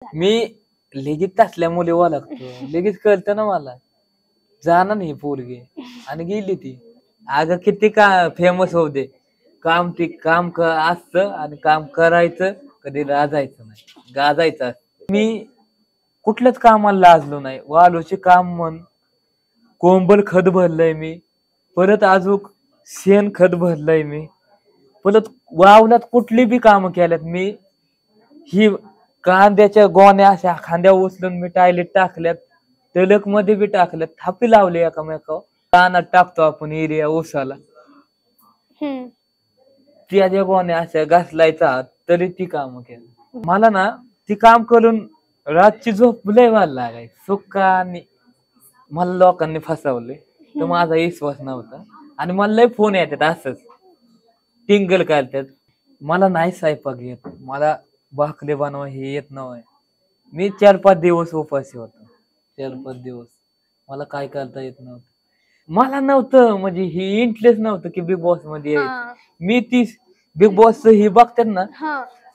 मी लगेच असल्या मुली ओळखतो, लगेच कळतं ना मला. जाणार नाही पोरगी आणि गेली ती. अगं किती का फेमस होऊ दे, काम ते काम असतं आणि काम करायचं, कधी लाजायचं नाही, गाजायचं असतं. मी कुठल्याच कामाला लाजलो नाही. वालूचे काम म्हण, कोंबल खत भरलंय मी, परत अजून शेण खत भरलंय मी, परत वावलात कुठली बी कामं केल्यात मी. ही कांद्याच्या गोण्या अशा खांद्या उचलून मी टायलेट टाकल्यात, टलक मध्ये बी टाकल्यात, थापी लावले एकामेकावर. रानात टाकतो आपण एरिया ऊसाला, त्या गोण्या अशा घासलायचा तरी ती काम केली. मला ना ती काम करून रातची झोप लय व्हायला लागायची सुखाने. मला लोकांनी फसवले तर माझा विश्वास नव्हता आणि मला लय फोन येतात असंच टिंगल करतात. मला नाही स्वयंपाक येत, मला भाकरी बनवा हे येत नव्हतं. मी 4-5 दिवस उपाशी होतो. 4-5 दिवस मला काय करता येत नव्हतं. मला नव्हतं म्हणजे ही इंटरेस्ट नव्हतं की बिग बॉस मध्ये यायचं. मी ती बिग बॉस हे बघतात ना,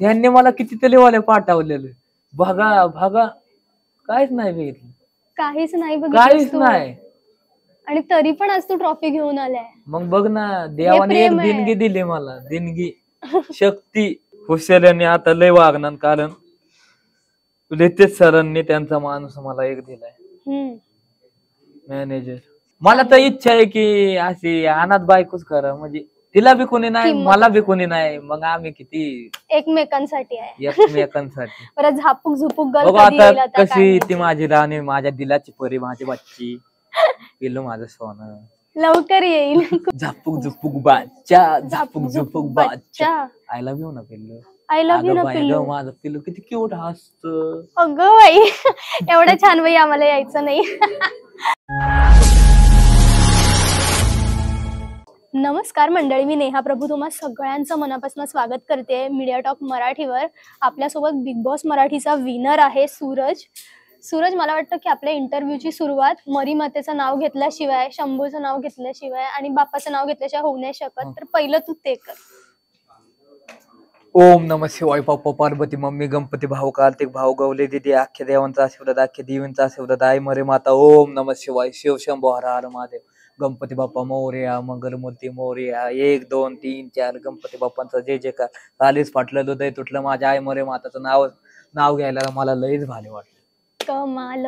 यांनी मला कितीतरी वाले पाठवलेलं, बघा बघा, काहीच नाही बघितलं, काहीच नाही काहीच नाही. आणि तरी पण आज तू ट्रॉफी घेऊन आलाय. मग बघ ना, देवाने एक देणगी दिली मला, देणगी शक्ती. हुशाऱ्याने आता लय वागणार, कारण रितेश सरांनी त्यांचा माणूस मला एक दिलाय मॅनेजर. मला तर इच्छा आहे की अशी अनाथ बायकोच करा, म्हणजे तिला बी कोणी नाही, मला बी कोणी नाही, मग आम्ही किती एकमेकांसाठी आहे. एकमेकांसाठी. परत झापूक झुपूक बघू आता कशी ती माझी राणी, माझ्या दिलाची परी, माझी बच्ची, पिल्लू माझं सोनं लवकर येईल. Zapuk Jhupuk बाच्चा, Zapuk Jhupuk बाच्चा. I love you ना पिल्लू. आय लव्ह यू ना पिल्लू. माझं पिल्लू किती क्यूट हसतं. अगं बाई, एवढं छान बाई आम्हाला यायचं नाही. नमस्कार मंडळी, मी नेहा प्रभू तुम्हा सगळ्यांचं मनापासून स्वागत करते मीडिया टॉक मराठीवर. आपल्यासोबत बिग बॉस मराठीचा विनर आहे सूरज. सूरज, मला वाटतं की आपल्या इंटरव्ह्यूची सुरुवात मरी मातेचं नाव घेतल्याशिवाय, शंभूचं नाव घेतल्याशिवाय आणि बाप्पाचं नाव घेतल्याशिवाय होऊ नाही शकत. तर पहिलं तू ते कर. ओम नमः शिवाय. पप्पा पार्वती, मम्मी गणपती, भाऊ कार्तिक, भाऊ गवले, दिदी अख्ख्या देवांचा आशीर्वाद, अख्ख्या देवींचा आशीर्वाद, आई मरे माता. ओम नमः शिवाय. शिव शंभो हर हर महादेव. गणपती बाप्पा मोरया, मंगलमूर्ती मोरया. 1 2 3 4 गणपती बाप्पांचा जय जयकार. कालीच फाटलं हृदय तुटलं, माझ्या आई मरे माताचं नाव घ्यायला मला लईच भारी वाटलं. कमाल.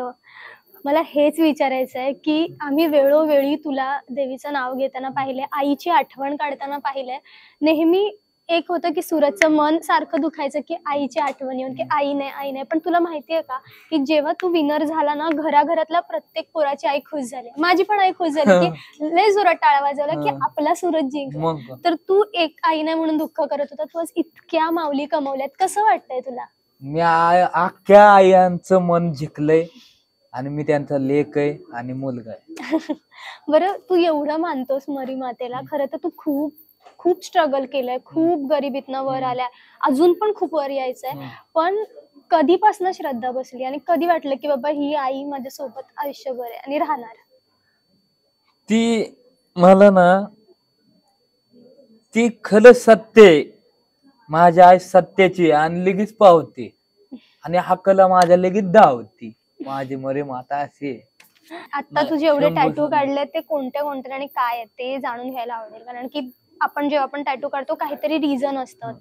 मला हेच विचारायचं आहे की आम्ही वेळोवेळी तुला देवीचं नाव घेताना पाहिले, आईची आठवण काढताना पाहिलंय. नेहमी एक होतं की सूरजचं मन सारखं दुखायचं की आईची आठवण येऊन, की आई नाही. पण तुला माहितीये का की जेव्हा तू विनर झाला ना, घराघरातल्या प्रत्येक पोराची आई खुश झाली. माझी पण आई खुश झाली की लय जोरात टाळा वाजवला की आपला सूरज जिंकला. तर तू एक आई नाही म्हणून दुःख करत होता, तू आज इतक्या माऊली कमवल्यात, कसं वाटतंय तुला? मी अख्ख्या आयांचं मन जिंकलंय आणि मी त्यांचा लेक आहे आणि मुलगा आहे. बरं, तू एवढं मानतोस मरी मातेला, खरं तर तू खूप खूप स्ट्रगल केलंय, खूप गरिबीतनं वर आलाय, अजून पण खूप वर यायचंय. पण कधीपासून श्रद्धा बसली आणि कधी वाटलं की बाबा ही आई माझ्यासोबत आयुष्यभर आहे आणि राहणार? ती मला ना, ती खरं सत्य आहे. माझ्या आई सत्याची आणि लगेच पावती आणि हक्कला माझ्या लगेच धावती. माझी मरे माता अशी. आता तुझे एवढे टॅटू काढले ते कोणत्या आणि काय आहे ते जाणून घ्यायला आवडेल, कारण की आपण जेव्हा आपण टॅटू काढतो काहीतरी रिझन असतं.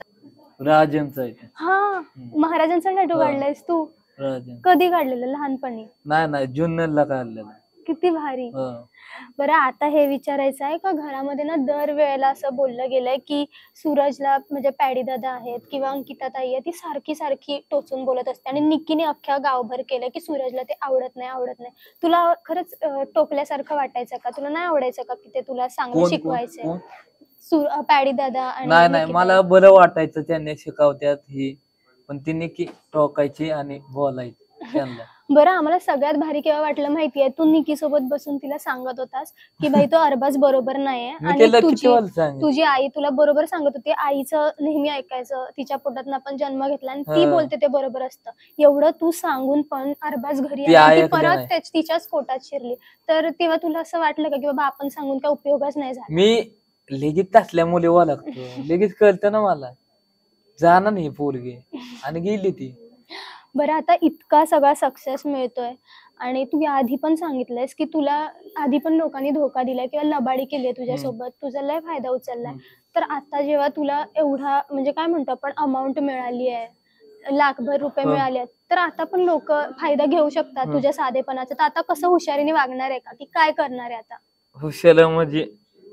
राजांचा आहे. हा, महाराजांचा टॅटू काढलायस तू? कधी काढलेलं? लहानपणी? नाही, जुन्नरला काढलेलं. किती भारी. बरं, आता हे विचारायचं आहे का घरामध्ये ना दर वेळेला असं बोललं गेलंय की सूरजला, म्हणजे पॅडी दादा आहेत किंवा अंकिता ताई आहे, ती सारखी टोचून बोलत असते आणि निक्कीने अख्ख्या गावभर केलं की सूरजला ते आवडत नाही. तुला खरंच टोकल्यासारखं वाटायचं का? तुला नाही आवडायचं का की ते तुला चांगलं शिकवायचंय? पॅडी दादा आणि नाही, मला बरं वाटायचं त्यांनी शिकवत्यात ही, पण ती निक्की टोकायची आणि बोलायची त्यांना. बरं, आम्हाला सगळ्यात भारी केव्हा वाटलं माहितीये? तू निकी सोबत बसून तिला सांगत होतास की बाई तो अरबाज बरोबर नाहीये आणि तुझी आई तुला बरोबर सांगत होती, आईचं नेहमी ऐकायचं, तिच्या पोटात आपण जन्म घेतला आणि ती बोलते ते बरोबर असतं. एवढं तू सांगून पण अरबाज घरी आली, ती परत तिच्याच पोटात शिरली. तर तेव्हा तुला असं वाटलं का की बाबा आपण सांगून काय उपयोगच नाही झाला? मी लगेच असल्या मुली ओळखतो, लगेच कळतं ना मला. जाणार नाही पोरगी आणि गेली ती. बरं, आता इतका सगळा सक्सेस मिळतोय आणि तू याआधी पण सांगितलंयस की तुला आधी पण लोकांनी धोका दिलाय किंवा लबाडी केली आहे तुझ्यासोबत, तुझा लय फायदा उचललाय. तर आता जेव्हा तुला एवढा म्हणजे काय म्हणतो आपण अमाऊंट मिळाली आहे, लाखभर रुपये मिळाले आहेत, तर आता पण लोक फायदा घेऊ शकतात तुझ्या साधेपणाचा. तर आता कसं हुशारीने वागणार आहे का, की काय करणार आहे आता? हुशार म्हणजे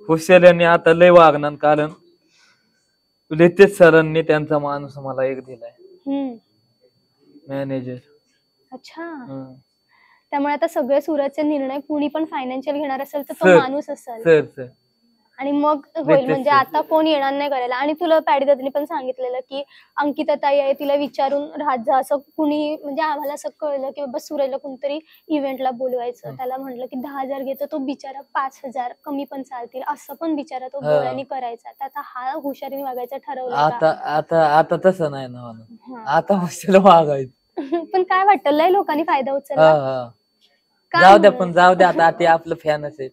हुशाऱ्याने आता लय वागणार, कारण रितेश सरांनी त्यांचा माणूस मला एक दिलाय, हम्म. मॅनेजर. अच्छा. त्यामुळे आता सगळे सुरतचे निर्णय कुणी पण फायनान्शियल घेणार असेल तर तो सर माणूस असेल सर सर आणि मग होईल. रितेश म्हणजे सर. आता कोण येणार नाही करायला. आणि तुला पॅडी दादांनी पण सांगितलेलं की अंकिता ताई आहे, तिला विचारून राहत जा. असं कुणी म्हणजे आम्हाला असं कळलं की बाबा सूरजला कोणतरी इव्हेंटला बोलवायचं, त्याला म्हटलं की 10,000 घेतो, तो बिचारा 5,000 कमी पण चालतील असं पण बिचारा तो डोळ्यांनी करायचा. तर आता हा हुशारीने वागायचं ठरवलं आता का? आता आता तसं नाही ना म्हणून, हा. आता हुशार वागायचं. पण काय वाटतं, लय लोकांनी फायदा हा उचलला. हा काय जाऊ द्या, म्हणून? पण जाऊ द्या, आता ते आपलं फॅनच आहे.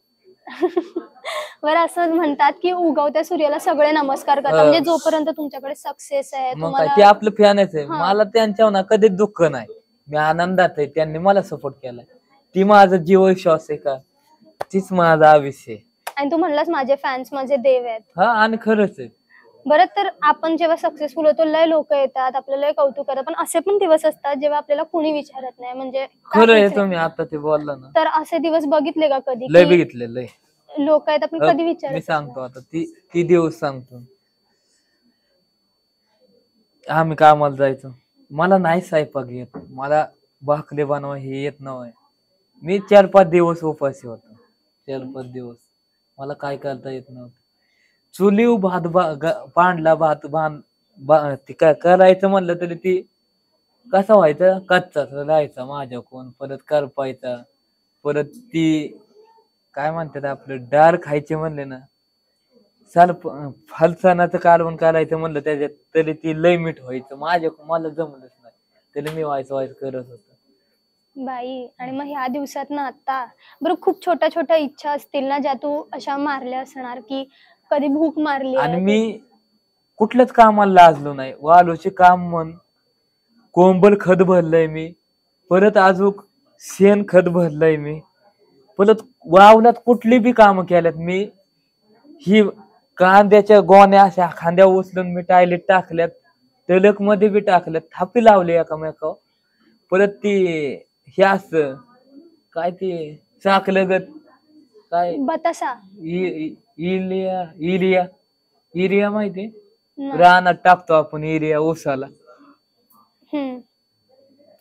बरं, असं म्हणतात की उगवत्या सूर्याला सगळे नमस्कार करतात. म्हणजे जोपर्यंत तुमच्याकडे सक्सेस आहे, मग काय, ते तुम्हाला आपलं फॅनच आहे. हा. मला त्यांच्यावर ना कधीच दुःख नाही, मी आनंदात आहे. त्यांनी मला सपोर्ट केलाय, ती माझा जीव विश्वास आहे का, तीच माझा आयुष्य आहे. आणि तू म्हणलास माझे फॅन्स माझे देव आहेत. हा, आणि खरंच आहे. बरं, तर आपण जेव्हा सक्सेसफुल होतो लय लोक येतात, आपल्याला लय कौतुक करतात, पण असे पण दिवस असतात जेव्हा आपल्याला कुणी विचारत नाही. म्हणजे खरं आहे, काहीच नाही. तुम्ही आता ते बोलला ना, तर असे दिवस बघितले का कधी लय की बघितले लय. लोक आहेत आपण कधी मी विचारत सांगतो आता, ती दिवस सांगतो. आम्ही कामाला जायचो, मला नाही स्वयंपाक येत, मला भाकरी बनवा हे येत नव्हतं. मी 4-5 दिवस उपाशी होतो. 4-5 दिवस मला काय करता येत नव्हतं. चुलीव भात पांढला भात ते काय करायचं म्हणलं तरी ती कसं व्हायचं, कच्चाच राहायचा माझ्याकडून. परत करपायचा, परत ती काय म्हणतात आपलं डाळ खायचे म्हणले ना, फरसाणाचं कालवण करायचं म्हणलं त्याच्यात, तरी ती लय मीठ व्हायचं. मला जमलंच नाही, तरी मी व्हायचं करत होतो. बाई. आणि मग ह्या दिवसात ना आता बरं खूप छोट्या छोट्या इच्छा असतील ना ज्या तू अशा मारल्या असणार, की कधी भूक मारली आणि आहे? मी कुठल्याच कामाला लाजलो नाही. वालूचे काम म्हण, कोंबड खत भरलंय मी, परत अजून शेण खत भरलंय मी, परत वावलात कुठली बी कामं केल्यात मी. ही कांद्याच्या गोण्या अशा खांद्या उचलून मी टायलेट टाकल्यात, टलक मध्ये बी टाकल्यात, थापी लावली एकामेकावर. परत ती हे असं काय ते चाकलगत काय, बतासा. इलिया इरिया इरिया माहिती, नाही. रानात टाकतो आपण इरिया ऊसाला,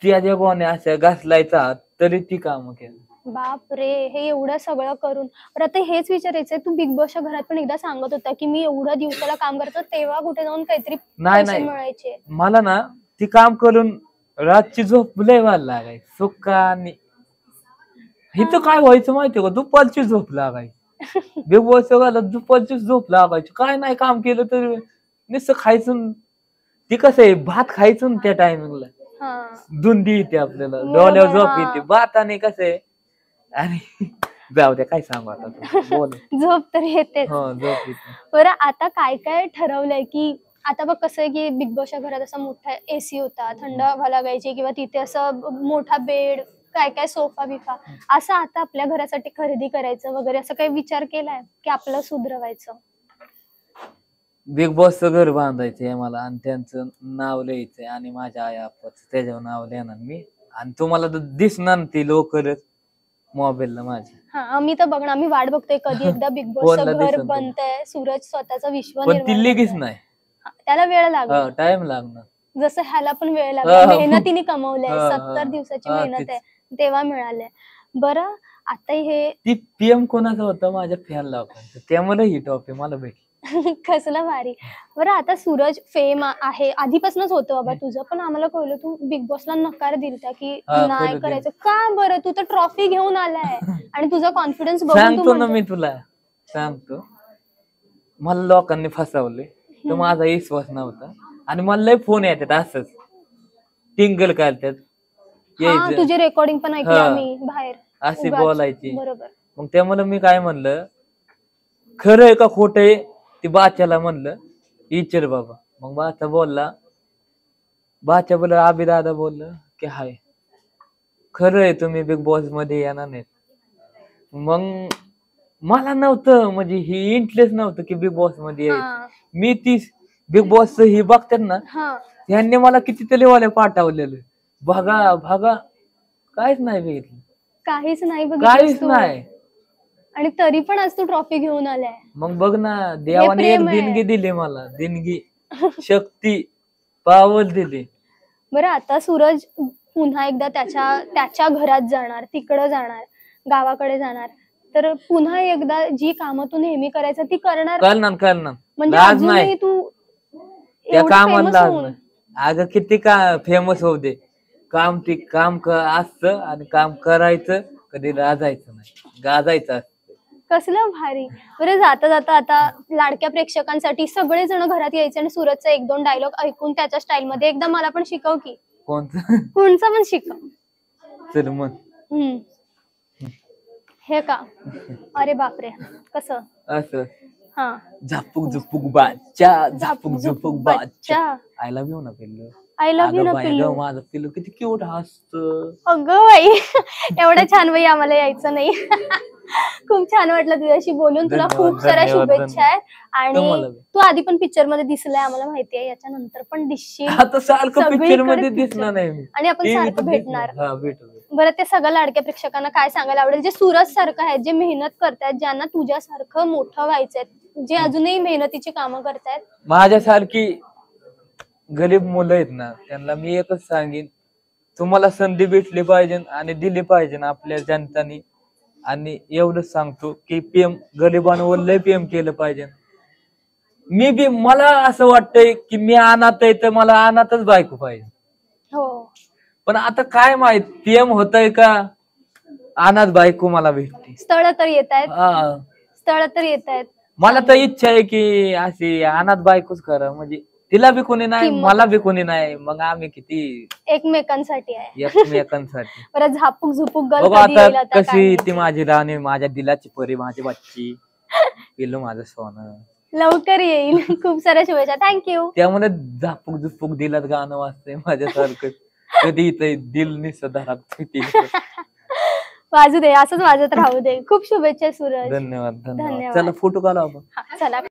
त्या गोण्या अशा घासलायचा हात, तरी ती कामं केली. बाप रे, हे एवढं सगळं करून. बरं, आता हेच विचारायचंय, तू बिग बॉसच्या घरात पण एकदा सांगत होता की मी एवढ्या दिवसाला काम करतो, तेव्हा कुठे जाऊन काहीतरी नाही पैसे नाही, मिळायचे. मला ना ती काम करून रातची झोप लय व्हायला लागायची सुखाने. इथं काय व्हायचं माहितीये का, दुपारची झोप लागायची. बिग बॉस दुपारची झोप लागायची. काय नाही काम केलं तर नुसतं खायचं. ती कसं आहे, भात खायचं त्या टायमिंगला, धुंदी येते आपल्याला, डोळ्यावर झोप येते. भाताने कसं आहे, आणि जाऊ द्या, काय सांगू आता, बोल. झोप तर येते. झोप येते. बरं, आता काय काय ठरवलंय की आता बघ कसं आहे की बिग बॉसच्या घरात असा मोठा एसी होता, थंड हवा लागायची, किंवा तिथे असं मोठा बेड, काय काय सोफा बिफा, असं आता आपल्या घरासाठी खरेदी करायचं वगैरे, असं काही विचार केलाय की आपलं सुधरवायचं? बिग बॉसचं घर बांधायचंय मला, आणि त्यांचं नाव लिहायचंय, आणि माझ्या आई आप्पाचं त्याच्यावर नाव लिहिणार मी. आणि तुम्हाला तर दिसणार ना ती लवकरच मोबाईलला माझ्या. हा, आम्ही तर बघणार, आम्ही वाट बघतोय कधी एकदा बिग बॉसचं घर बनतंय, सूरज स्वतःचं विश्व पण ती लगेच निर्माण. नाही, त्याला वेळ लागेल, टाइम लागणार. जसं ह्याला पण वेळ लागला. मेहनतीने कमवलंय, हा, 70 दिवसाची हा, मेहनत आहे, तेव्हा मिळालंय. बरं, आता हे ती पीएम कोणाचं होतं, माझ्या फॅन लावतो, त्यामुळे ही टॉप मला भेटली. कसलं भारी. बरं, आता सूरज फेम आहे आधीपासूनच होतं बाबा तुझं, पण आम्हाला कळलं तू बिग बॉसला नकार दिलता की नाही करायचं का. बरं, तू तर ट्रॉफी घेऊन आलाय आणि तुझा कॉन्फिडन्स बघून सांगतो ना, मी तुला सांगतो, मला लोकांनी फसवले, तर माझा विश्वास नव्हता. आणि मला लय फोन येतात असंच, टिंगल करतात, तुझे रेकॉर्डिंग पण ऐकली आम्ही बाहेर अशी बोलायची. बरोबर. मग त्यामुळे मी काय म्हणलं, खरं आहे का खोटं आहे, ती बाच्याला म्हणलं विचार बाबा. मग बाचा बोलला, बाच्या बोलला, आबी दादा बोललं, की हाय खरं आहे तुम्ही बिग बॉस मध्ये येणार नाहीत. मग मला नव्हतं म्हणजे ही इंटरेस्ट नव्हतं की बिग बॉस मध्ये यायचं. हा मी ती बिग बॉस ही बघतात ना हा त्यांनी मला किती तलेवाले पाठवलेलं बघा बघा काहीच नाही बघितलं काहीच नाही काहीच बघितलं तू. नाही. आणि तरी पण आज तू ट्रॉफी घेऊन आलाय. मग बघ ना देवाने एक प्रेम आहे. देणगी दिली मला देणगी शक्ती पावर दिली. बरं आता सूरज पुन्हा एकदा त्याच्या घरात जाणार, तिकडं जाणार, गावाकडे जाणार, तर पुन्हा एकदा जी कामं तू नेहमी करायचं ती करणार. करणार म्हणजे लाज अजूनही नाही तू त्या एवढं कामाला famous लाज होऊन नाही. अगं किती का फेमस होऊ दे काम असतं आणि काम करायचं कधी लाजायचं नाही गाजायचं असतं. कसलं भारी. बरं जाता जाता आता लाडक्या प्रेक्षकांसाठी सगळेजण घरात यायचे आणि सूरजचा 1-2 डायलॉग ऐकून त्याच्या स्टाईल मध्ये एकदा मला पण शिकव की. कोणतं कोणचा पण शिकव. चल मग हे का अरे बापरे कसं असं हा Zapuk Jhupuk Zapuk Jhupuk बाच्या I love you ना पिल्लू. आय लव्ह यू ना अगं पिल्लू. माझं पिल्लू किती क्यूट हसतं. अगं बाई एवढं छान बाई आम्हाला यायचं नाही. खूप छान वाटलं तुझ्याशी बोलून. तुला धन्यवाद, खूप साऱ्या धन्यवाद, शुभेच्छा आहेत. आणि तुम्हाला बी. तू आधी पण पिक्चर मध्ये दिसलाय आम्हाला माहितीये, याच्या नंतर पण दिसशील. आता सारखं सगळीकडे पिक्चर मध्ये picture. दिसणार नाही मी. आणि आपण TV सारखं तर भेटणार. दिसणार. हा भेटू. बरं ते सगळ्या लाडक्या प्रेक्षकांना काय सांगायला आवडेल जे सूरज सारखं आहेत, जे मेहनत करतायत, ज्यांना तुझ्यासारखं मोठं व्हायचंय, जे अजूनही मेहनतीची कामं करतायत. माझ्यासारखी गरीब मुलं आहेत ना त्यांना मी एकच सांगेन तुम्हाला संधी भेटली पाहिजे आणि दिली पाहिजे आपल्या जनतानी. आणि एवढंच सांगतो की पीएम गरिबांवर लय पीएम केलं पाहिजे. मी बी मला असं वाटतंय की मी अनाथ आहे तर मला अनाथच बायको पाहिजे. हो पण आता काय माहित पीएम होतय का अनाथ बायको मला भेटते. स्थळ तर येत आहेत, हा स्थळ तर येत आहेत. मला तर इच्छा आहे की अशी अनाथ बायकोच करा म्हणजे तिला बी कोणी नाही किंमत मला बी कोणी नाही मग आम्ही किती एकमेकांसाठी आहे. एकमेकांसाठी. परत झापूक झुपूक गल बघा कधी येईल आता आता काय कशी माहिती. ती माझी राणी माझ्या दिलाची परी माझी बच्ची पिल्लू माझं सोनं लवकर येईल. खूप साऱ्या शुभेच्छा. थँक्यू. त्यामुळे झापूक झुपूक दिलात गाणं वाजतंय माझ्यासारखं कधी इथं दिल निसधारात वाजू दे, असंच वाजत राहू दे. खूप शुभेच्छा सूरज. धन्यवाद धन्यवाद. धन्यवाद. चला फोटो काढा आपण. हा, चला.